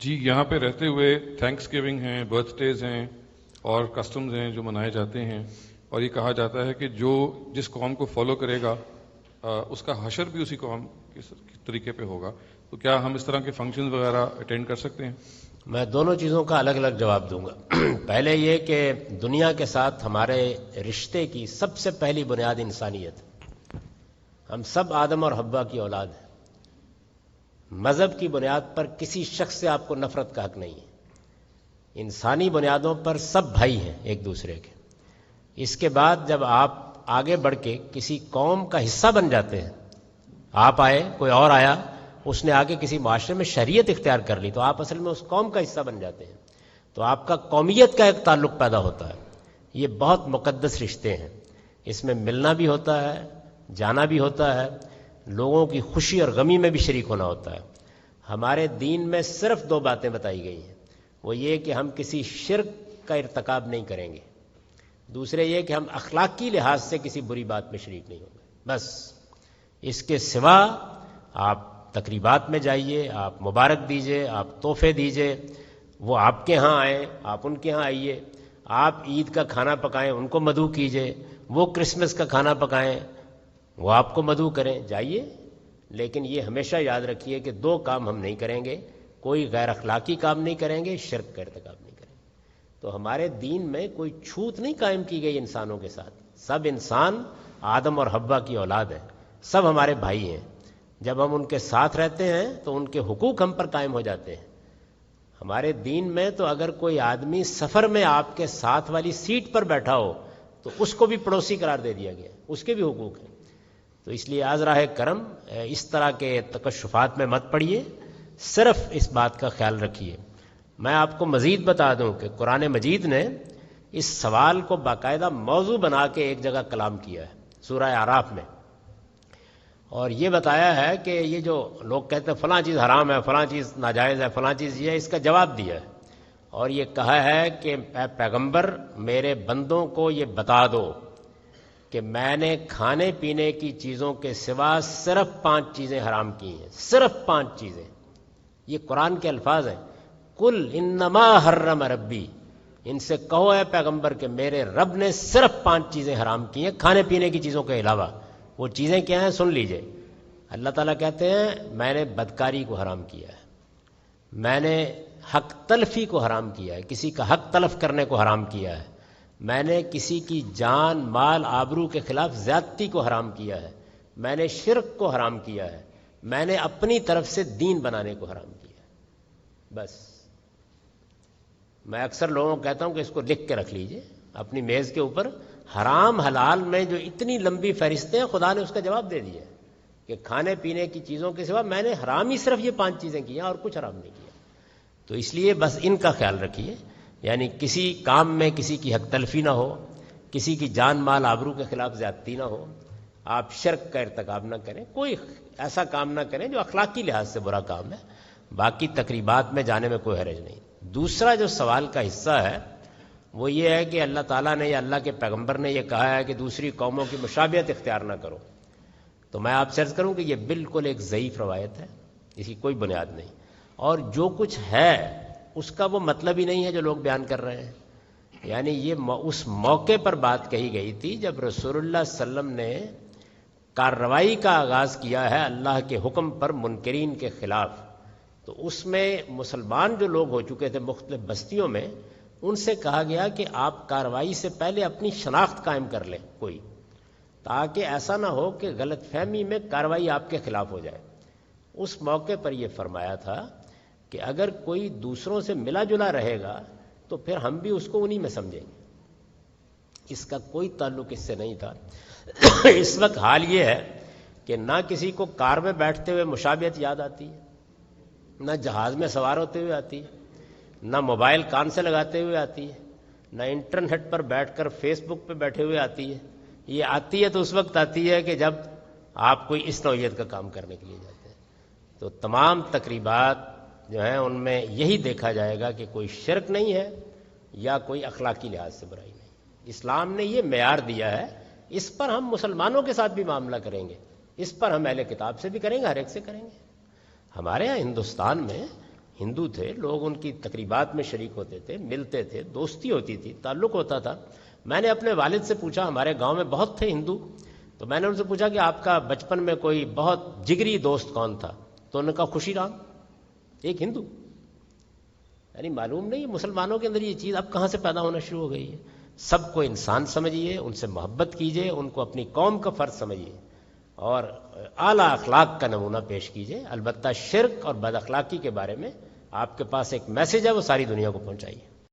جی یہاں پہ رہتے ہوئے تھینکس گیونگ ہیں، برتھ ڈیز ہیں اور کسٹمز ہیں جو منائے جاتے ہیں، اور یہ کہا جاتا ہے کہ جو جس قوم کو فالو کرے گا اس کا حشر بھی اسی قوم کے طریقے پہ ہوگا. تو کیا ہم اس طرح کے فنکشنز وغیرہ اٹینڈ کر سکتے ہیں؟ میں دونوں چیزوں کا الگ الگ جواب دوں گا. پہلے یہ کہ دنیا کے ساتھ ہمارے رشتے کی سب سے پہلی بنیاد انسانیت. ہم سب آدم اور حوا کی اولاد ہیں. مذہب کی بنیاد پر کسی شخص سے آپ کو نفرت کا حق نہیں ہے. انسانی بنیادوں پر سب بھائی ہیں ایک دوسرے کے. اس کے بعد جب آپ آگے بڑھ کے کسی قوم کا حصہ بن جاتے ہیں، آپ آئے، کوئی اور آیا، اس نے آگے کسی معاشرے میں شریعت اختیار کر لی، تو آپ اصل میں اس قوم کا حصہ بن جاتے ہیں. تو آپ کا قومیت کا ایک تعلق پیدا ہوتا ہے. یہ بہت مقدس رشتے ہیں. اس میں ملنا بھی ہوتا ہے، جانا بھی ہوتا ہے، لوگوں کی خوشی اور غمی میں بھی شریک ہونا ہوتا ہے. ہمارے دین میں صرف دو باتیں بتائی گئی ہیں. وہ یہ کہ ہم کسی شرک کا ارتکاب نہیں کریں گے، دوسرے یہ کہ ہم اخلاقی لحاظ سے کسی بری بات میں شریک نہیں ہوں گے. بس اس کے سوا آپ تقریبات میں جائیے، آپ مبارک دیجئے، آپ تحفے دیجئے، وہ آپ کے ہاں آئیں، آپ ان کے ہاں آئیے، آپ عید کا کھانا پکائیں، ان کو مدعو کیجئے، وہ کرسمس کا کھانا پکائیں، وہ آپ کو مدعو کریں، جائیے. لیکن یہ ہمیشہ یاد رکھیے کہ دو کام ہم نہیں کریں گے. کوئی غیر اخلاقی کام نہیں کریں گے، شرک کا ارتکاب نہیں کریں گے. تو ہمارے دین میں کوئی چھوت نہیں قائم کی گئی انسانوں کے ساتھ. سب انسان آدم اور حوا کی اولاد ہیں، سب ہمارے بھائی ہیں. جب ہم ان کے ساتھ رہتے ہیں تو ان کے حقوق ہم پر قائم ہو جاتے ہیں. ہمارے دین میں تو اگر کوئی آدمی سفر میں آپ کے ساتھ والی سیٹ پر بیٹھا ہو تو اس کو بھی پڑوسی قرار دے دیا گیا، اس کے بھی حقوق ہیں. تو اس لیے آز راہ کرم اس طرح کے تکشفات میں مت پڑیے، صرف اس بات کا خیال رکھیے. میں آپ کو مزید بتا دوں کہ قرآن مجید نے اس سوال کو باقاعدہ موضوع بنا کے ایک جگہ کلام کیا ہے سورہ اعراف میں، اور یہ بتایا ہے کہ یہ جو لوگ کہتے ہیں فلاں چیز حرام ہے، فلاں چیز ناجائز ہے، فلاں چیز یہ ہے، اس کا جواب دیا ہے. اور یہ کہا ہے کہ اے پیغمبر میرے بندوں کو یہ بتا دو کہ میں نے کھانے پینے کی چیزوں کے سوا صرف 5 چیزیں حرام کی ہیں، صرف 5 چیزیں. یہ قرآن کے الفاظ ہیں. کل انما حرم ربی، ان سے کہو اے پیغمبر کہ میرے رب نے صرف 5 چیزیں حرام کی ہیں کھانے پینے کی چیزوں کے علاوہ. وہ چیزیں کیا ہیں سن لیجئے. اللہ تعالیٰ کہتے ہیں میں نے بدکاری کو حرام کیا ہے، میں نے حق تلفی کو حرام کیا ہے، کسی کا حق تلف کرنے کو حرام کیا ہے، میں نے کسی کی جان مال آبرو کے خلاف زیادتی کو حرام کیا ہے، میں نے شرک کو حرام کیا ہے، میں نے اپنی طرف سے دین بنانے کو حرام کیا ہے. بس میں اکثر لوگوں کو کہتا ہوں کہ اس کو لکھ کے رکھ لیجئے اپنی میز کے اوپر. حرام حلال میں جو اتنی لمبی فہرستیں ہیں خدا نے اس کا جواب دے دیا کہ کھانے پینے کی چیزوں کے سوا میں نے حرام ہی صرف یہ 5 چیزیں کی ہیں اور کچھ حرام نہیں کیا. تو اس لیے بس ان کا خیال رکھیے، یعنی کسی کام میں کسی کی حق تلفی نہ ہو، کسی کی جان مال آبرو کے خلاف زیادتی نہ ہو، آپ شرک کا ارتکاب نہ کریں، کوئی ایسا کام نہ کریں جو اخلاقی لحاظ سے برا کام ہے. باقی تقریبات میں جانے میں کوئی حرج نہیں. دوسرا جو سوال کا حصہ ہے وہ یہ ہے کہ اللہ تعالیٰ نے یا اللہ کے پیغمبر نے یہ کہا ہے کہ دوسری قوموں کی مشابہت اختیار نہ کرو. تو میں آپ سے عرض کروں کہ یہ بالکل ایک ضعیف روایت ہے، اس کی کوئی بنیاد نہیں. اور جو کچھ ہے اس کا وہ مطلب ہی نہیں ہے جو لوگ بیان کر رہے ہیں. یعنی یہ اس موقع پر بات کہی گئی تھی جب رسول اللہ صلی اللہ علیہ وسلم نے کارروائی کا آغاز کیا ہے اللہ کے حکم پر منکرین کے خلاف. تو اس میں مسلمان جو لوگ ہو چکے تھے مختلف بستیوں میں، ان سے کہا گیا کہ آپ کارروائی سے پہلے اپنی شناخت قائم کر لیں کوئی، تاکہ ایسا نہ ہو کہ غلط فہمی میں کارروائی آپ کے خلاف ہو جائے. اس موقع پر یہ فرمایا تھا کہ اگر کوئی دوسروں سے ملا جلا رہے گا تو پھر ہم بھی اس کو انہی میں سمجھیں گے. اس کا کوئی تعلق اس سے نہیں تھا. اس وقت حال یہ ہے کہ نہ کسی کو کار میں بیٹھتے ہوئے مشابہت یاد آتی ہے، نہ جہاز میں سوار ہوتے ہوئے آتی ہے، نہ موبائل کان سے لگاتے ہوئے آتی ہے، نہ انٹرنیٹ پر بیٹھ کر فیس بک پہ بیٹھے ہوئے آتی ہے. یہ آتی ہے تو اس وقت آتی ہے کہ جب آپ کوئی اس نوعیت کا کام کرنے کے لیے جاتے ہیں. تو تمام تقریبات جو ہیں ان میں یہی دیکھا جائے گا کہ کوئی شرک نہیں ہے یا کوئی اخلاقی لحاظ سے برائی نہیں. اسلام نے یہ معیار دیا ہے، اس پر ہم مسلمانوں کے ساتھ بھی معاملہ کریں گے، اس پر ہم اہل کتاب سے بھی کریں گے، ہر ایک سے کریں گے. ہمارے ہاں ہندوستان میں ہندو تھے، لوگ ان کی تقریبات میں شریک ہوتے تھے، ملتے تھے، دوستی ہوتی تھی، تعلق ہوتا تھا۔ میں نے اپنے والد سے پوچھا، ہمارے گاؤں میں بہت تھے ہندو، تو میں نے ان سے پوچھا کہ آپ کا بچپن میں کوئی بہت جگری دوست کون تھا؟ تو انہوں نے کہا خوشی رام، ایک ہندو۔ یعنی معلوم نہیں مسلمانوں کے اندر یہ چیز اب کہاں سے پیدا ہونا شروع ہو گئی ہے۔ سب کو انسان سمجھیے، ان سے محبت کیجیے، ان کو اپنی قوم کا فرد سمجھیے اور اعلیٰ اخلاق کا نمونہ پیش کیجیے۔ البتہ شرک اور بد اخلاقی کے بارے میں آپ کے پاس ایک میسج ہے، وہ ساری دنیا کو پہنچائیے۔